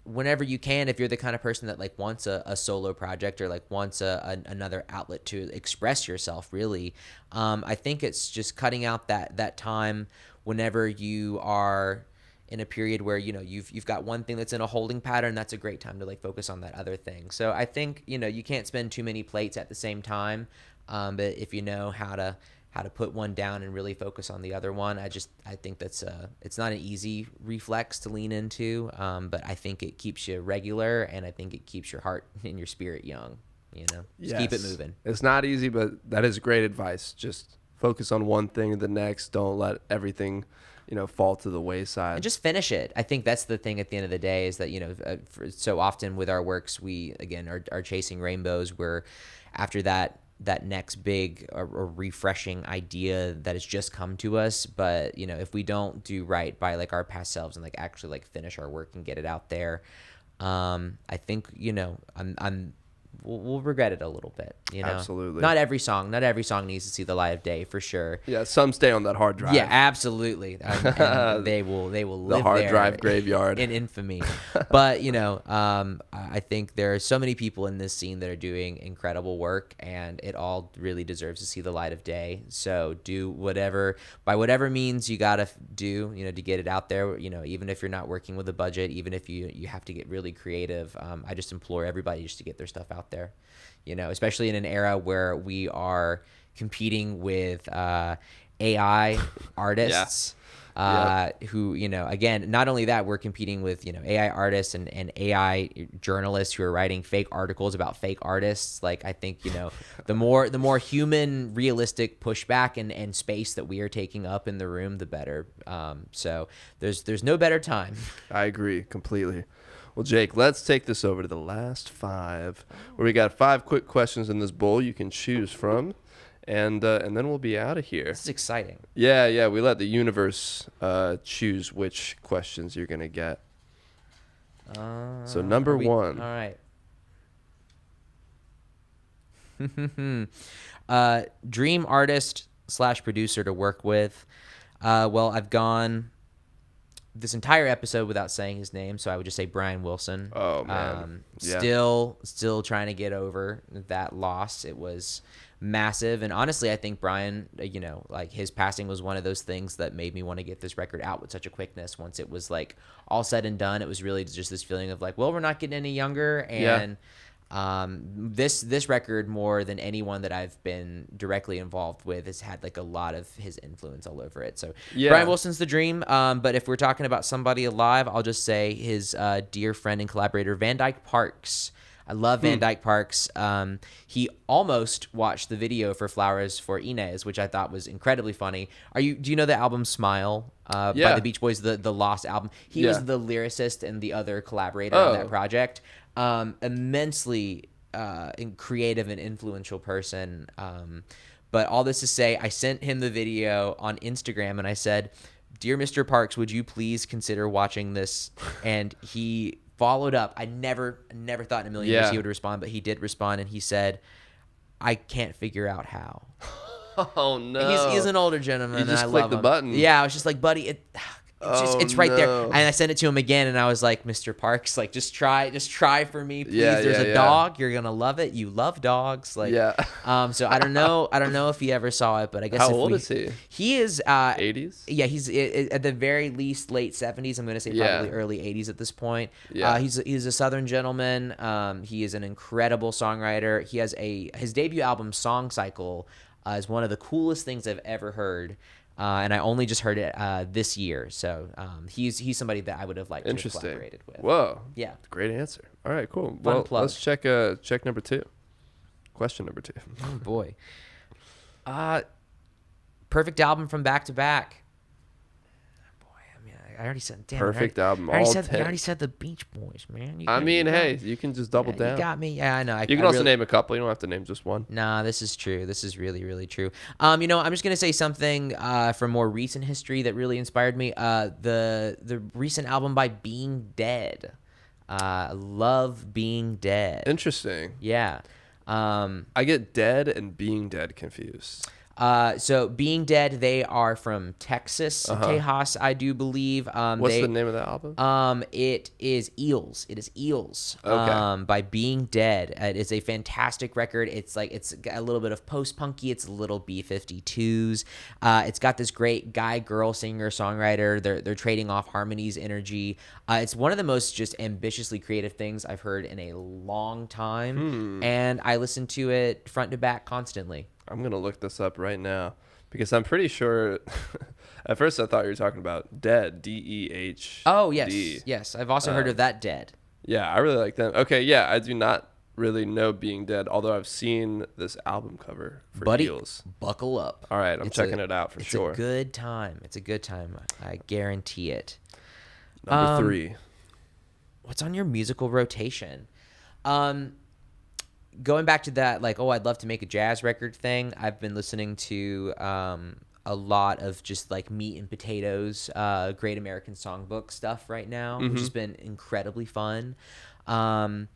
whenever you can, if you're the kind of person that like wants a solo project or like wants another outlet to express yourself, really, I think it's just cutting out that time whenever you are in a period where you've got one thing that's in a holding pattern. That's a great time to like focus on that other thing. So I think you can't spin too many plates at the same time, but if you know how to put one down and really focus on the other one, I think that's it's not an easy reflex to lean into, but I think it keeps you regular, and I think it keeps your heart and your spirit young. Just keep it moving. It's not easy, but that is great advice. Just focus on one thing and the next. Don't let everything fall to the wayside. And just finish it. I think that's the thing at the end of the day, is that, so often with our works, we, again, are chasing rainbows, where after that next big or refreshing idea that has just come to us. But, if we don't do right by like our past selves and like actually like finish our work and get it out there, I think, we'll regret it a little bit. Absolutely. Not every song needs to see the light of day, for sure. Yeah, some stay on that hard drive. Yeah, absolutely. And they will live the hard there drive graveyard in infamy. But I think there are so many people in this scene that are doing incredible work, and it all really deserves to see the light of day. So do by whatever means you gotta do, to get it out there. Even if you're not working with a budget, even if you have to get really creative, I just implore everybody just to get their stuff out there, especially in an era where we are competing with AI artists, who, again, not only that, we're competing with, AI artists and AI journalists who are writing fake articles about fake artists. Like, I think, the more human, realistic pushback and space that we are taking up in the room, the better. So there's no better time. I agree completely. Well, Jake, let's take this over to the last 5, where we got 5 quick questions in this bowl you can choose from, and then we'll be out of here. This is exciting. Yeah. We let the universe choose which questions you're gonna get. So number 1. All right. Dream artist / producer to work with. Well, I've gone this entire episode without saying his name, so I would just say Brian Wilson. Oh man, Still trying to get over that loss. It was massive, and honestly, I think Brian, like his passing was one of those things that made me want to get this record out with such a quickness. Once it was like all said and done, it was really just this feeling of like, well, we're not getting any younger, and this record, more than anyone that I've been directly involved with, has had like a lot of his influence all over it. So Brian Wilson's the dream. But if we're talking about somebody alive, I'll just say his dear friend and collaborator, Van Dyke Parks. I love Van Dyke Parks. He almost watched the video for Flowers for Inez, which I thought was incredibly funny. Do you know the album Smile by the Beach Boys, the Lost album? He was the lyricist and the other collaborator on that project. Immensely creative and influential person. But all this to say, I sent him the video on Instagram and I said, "Dear Mr. Parks, would you please consider watching this?" And he followed up. I never thought in a million years he would respond, but he did respond, and he said, "I can't figure out how." Oh no. He's an older gentleman. You just and I clicked love the him. button. Yeah, I was just like, buddy, it's right there. no. And I sent it to him again, and I was like, Mr. Parks, like just try for me, please. Yeah, There's yeah, a yeah. dog. You're gonna love it. You love dogs. Like, Yeah. So I don't know if he ever saw it, but I guess How old is he? He is 80s? Yeah, he's at the very least late 70s. I'm gonna say probably early 80s at this point. Yeah. He's a Southern gentleman. He is an incredible songwriter. He has his debut album, Song Cycle, is one of the coolest things I've ever heard. And I only just heard it this year. So he's somebody that I would have liked to have collaborated with. Whoa. Yeah. Great answer. All right, cool. Well, plug. let's check number 2. Question number 2. Oh, boy. Perfect album from back to back. I already said, damn. Perfect album. I All already said the Beach Boys, man. You can just double down. You got me. Yeah, I know. You can also name a couple. You don't have to name just one. Nah, this is true. This is really, really true. I'm just gonna say something from more recent history that really inspired me. The recent album by Being Dead. Love Being Dead. Interesting. Yeah. I get dead and being dead confused. So Being Dead, they are from Texas, Tejas, I do believe. What's the name of the album? It is Eels. It is Eels. Okay. By Being Dead. It is a fantastic record. It's got a little bit of post-punky. It's a little B-52s. It's got this great guy-girl singer-songwriter. They're trading off harmonies, energy. It's one of the most just ambitiously creative things I've heard in a long time, and I listen to it front to back constantly. I'm going to look this up right now because I'm pretty sure at first I thought you were talking about Dead, D-E-H. Oh, yes. Yes. I've also heard of that Dead. Yeah, I really like them. Okay, yeah, I do not really know Being Dead, although I've seen this album cover for Buddy, Eels. buckle up. All right, I'm checking it out for sure. It's a good time. It's a good time. I guarantee it. Number 3. What's on your musical rotation? Going back to that, like, I'd love to make a jazz record thing. I've been listening to a lot of just like meat and potatoes, Great American Songbook stuff right now, which has been incredibly fun. So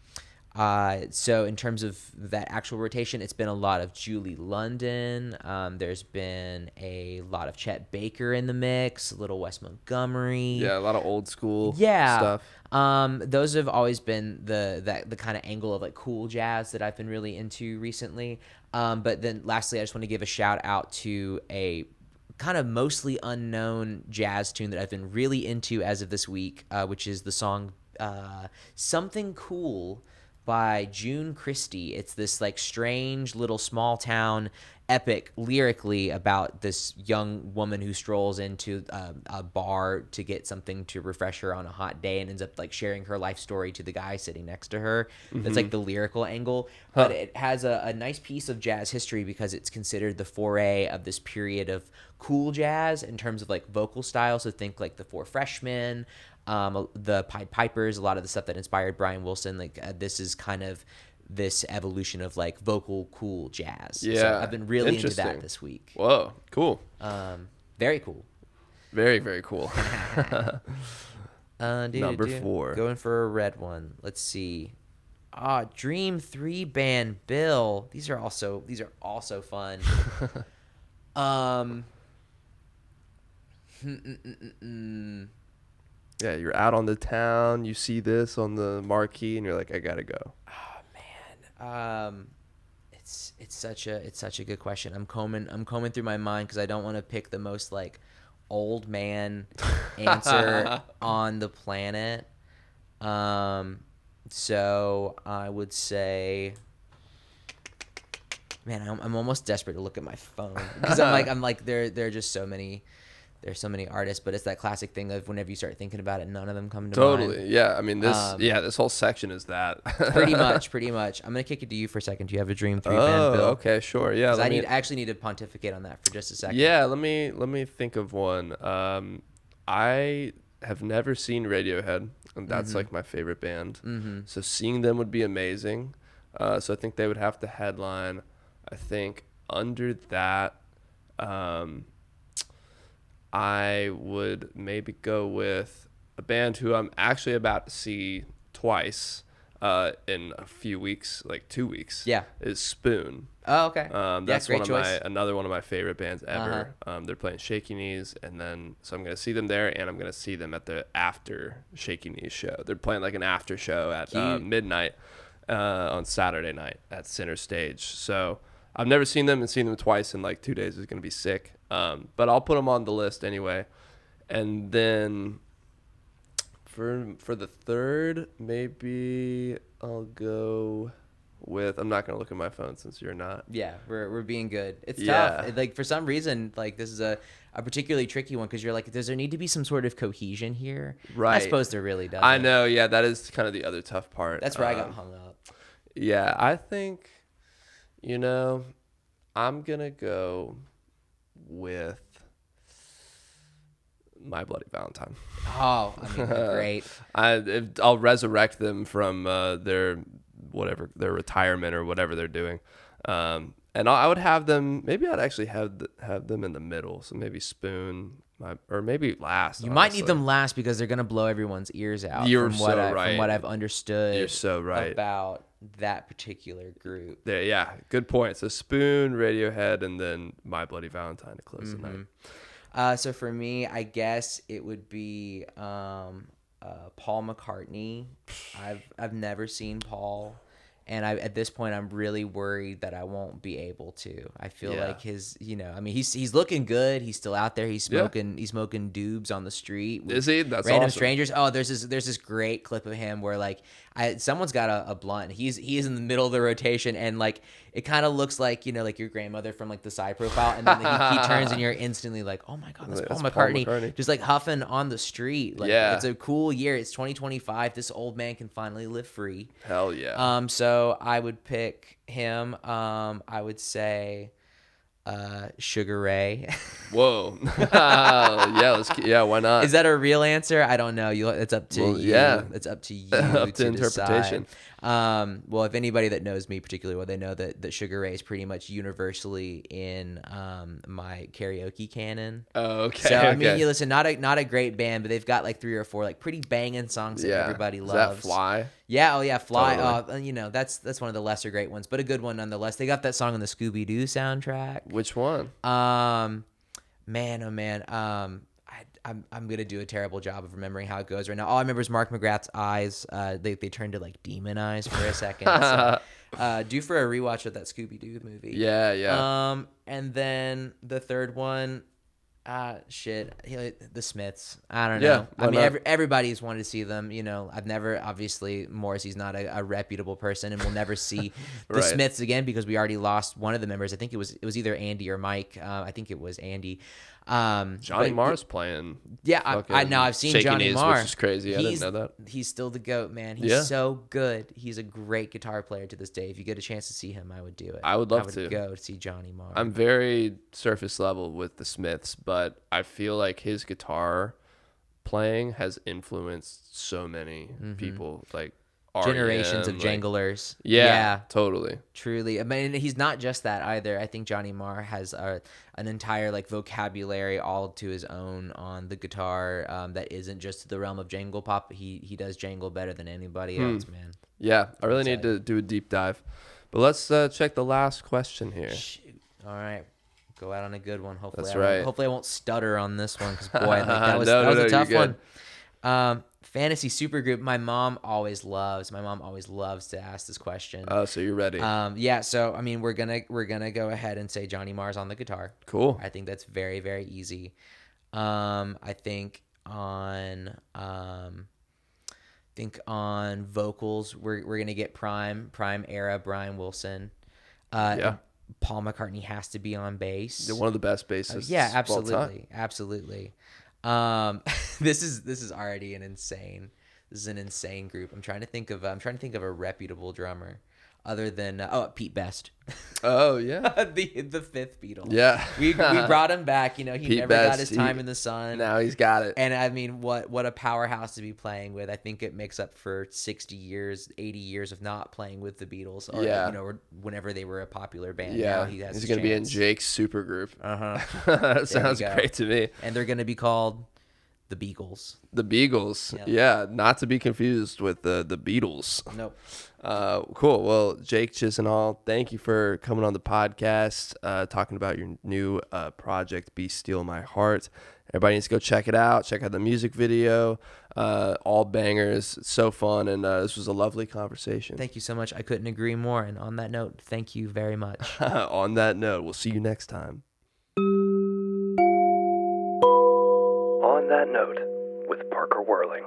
in terms of that actual rotation, it's been a lot of Julie London. There's been a lot of Chet Baker in the mix, a little Wes Montgomery. Yeah, a lot of old school stuff. Those have always been the kind of angle of like cool jazz that I've been really into recently. But then lastly, I just want to give a shout out to a kind of mostly unknown jazz tune that I've been really into as of this week, which is the song Something Cool by June Christie. It's this like strange little small town epic lyrically about this young woman who strolls into a bar to get something to refresh her on a hot day and ends up like sharing her life story to the guy sitting next to her. That's like the lyrical angle, but it has a nice piece of jazz history because it's considered the foray of this period of cool jazz in terms of like vocal style. So think like the Four Freshmen, the Pied Pipers, a lot of the stuff that inspired Brian Wilson. Like this is kind of this evolution of like vocal cool jazz. Yeah, so I've been really into that this week. Whoa, cool. Very cool. Very, very cool. Number 4. Going for a red one. Let's see. Dream 3 Band Bill. These are also fun. Yeah, you're out on the town, you see this on the marquee, and you're like, I gotta go. Oh man, it's such a good question. I'm combing through my mind because I don't want to pick the most like old man answer on the planet. So I would say, man, I'm almost desperate to look at my phone because I'm like there are just so many. There's so many artists, but it's that classic thing of whenever you start thinking about it, none of them come to mind. Totally, yeah. I mean, this whole section is that. pretty much. I'm gonna kick it to you for a second. Do you have a Dream 3 Band Bill? Okay, sure. Yeah, I actually need to pontificate on that for just a second. Yeah, let me think of one. I have never seen Radiohead, and that's like my favorite band. So seeing them would be amazing. So I think they would have to headline. I think under that. I would maybe go with a band who I'm actually about to see twice in a few weeks, like 2 weeks. Yeah. Is Spoon. Oh, okay. That's great choice. another one of my favorite bands ever. They're playing Shaky Knees, and then so I'm gonna see them there, and I'm gonna see them at the after Shaky Knees show. They're playing like an after show at midnight on Saturday night at Center Stage. So I've never seen them, and seeing them twice in like 2 days is gonna be sick. But I'll put them on the list anyway, and then for the third, maybe I'll go with, I'm not gonna look at my phone since you're not. Yeah, we're being good. It's Yeah. tough. Like for some reason, like this is a particularly tricky one because you're like, does there need to be some sort of cohesion here? Right. I suppose there really does. I know. Yeah, that is kind of the other tough part. That's where I got hung up. Yeah, I think, I'm gonna go with My Bloody Valentine. Oh, I mean, they're great. I'll resurrect them from their retirement or whatever they're doing, and I would have them. Maybe I'd actually have them in the middle. So maybe Spoon, or maybe last. You might need them last because they're gonna blow everyone's ears out. You're from right. From what I've understood. You're so right about that particular group. There, yeah, good point. So Spoon, Radiohead, and then My Bloody Valentine to close the night. So for me, I guess it would be Paul McCartney. I've never seen Paul, and at this point I'm really worried that I won't be able to. I feel like his, I mean, he's looking good. He's still out there. He's smoking doobs on the street. Is he? That's random awesome. strangers. Oh, there's this great clip of him where like someone's got a blunt. He is in the middle of the rotation, and like it kind of looks like like your grandmother from like the side profile, and then he turns and you're instantly like, oh my god, that's Paul McCartney, just like huffing on the street. Like, it's a cool year. It's 2025. This old man can finally live free. Hell yeah. So I would pick him. I would say Sugar Ray. Whoa. Why not? Is that a real answer? I don't know. It's up to you. Yeah. It's up to you Up to interpretation. interpretation. Well, if anybody that knows me particularly well, they know that Sugar Ray is pretty much universally in my karaoke canon. Oh, okay. So I mean, you listen, not a great band, but they've got like 3 or 4 like pretty banging songs that everybody loves. Is that Fly? Yeah, Fly. Totally. That's one of the lesser great ones, but a good one nonetheless. They got that song on the Scooby Doo soundtrack. Which one? Man, oh man. I'm gonna do a terrible job of remembering how it goes right now. All I remember is Mark McGrath's eyes. They turned to like demon eyes for a second. So, due for a rewatch of that Scooby Doo movie. Yeah. And then the third one, the Smiths. I don't know. I mean, everybody's wanted to see them. I've never, obviously, Morrissey's not a reputable person, and we'll never see the Smiths again because we already lost one of the members. I think it was either Andy or Mike. I think it was Andy. Johnny Marr's playing. Yeah, I know. I've seen Johnny Marr, which is crazy. I didn't know that. He's still the GOAT, man. He's so good. He's a great guitar player to this day. If you get a chance to see him, I would do it. I would love to go see Johnny Marr. I'm very surface level with the Smiths, but I feel like his guitar playing has influenced so many people, like generations R.E.M., of janglers. Yeah, totally. Truly. I mean, he's not just that either. I think Johnny Marr has an entire like vocabulary all to his own on the guitar that isn't just the realm of jangle pop. He does jangle better than anybody else, man. Yeah, I really need to do a deep dive. But let's check the last question here. Shoot. All right. Go out on a good one. Hopefully, That's right. Hopefully I won't stutter on this one because boy, that was a tough one. Fantasy supergroup. My mom always loves to ask this question. Oh, so you're ready? So I mean, we're gonna go ahead and say Johnny Marr's on the guitar. Cool. I think that's very, very easy. I think on vocals, we're gonna get prime era Brian Wilson. Paul McCartney has to be on bass. You're one of the best bassists. Absolutely. This is already an insane group. I'm trying to think of a reputable drummer other than Pete Best. Oh yeah, the fifth Beatle. Yeah, we brought him back. He Pete never Best, got his time in the sun. Now he's got it. And I mean, what a powerhouse to be playing with. I think it makes up for 60 years, 80 years of not playing with the Beatles. Or, or whenever they were a popular band. Yeah, now he's going to be in Jake's supergroup. Uh-huh. That sounds great to me. And they're going to be called the Beagles. The Beagles. Yep. Yeah, not to be confused with the Beatles. Nope. Cool. Well, Jake Chisenhall, thank you for coming on the podcast, talking about your new project, Be Steal My Heart. Everybody needs to go check it out. Check out the music video. All bangers. It's so fun. And this was a lovely conversation. Thank you so much. I couldn't agree more. And on that note, thank you very much. On that note, we'll see you next time. On that note, with Parker Whirling.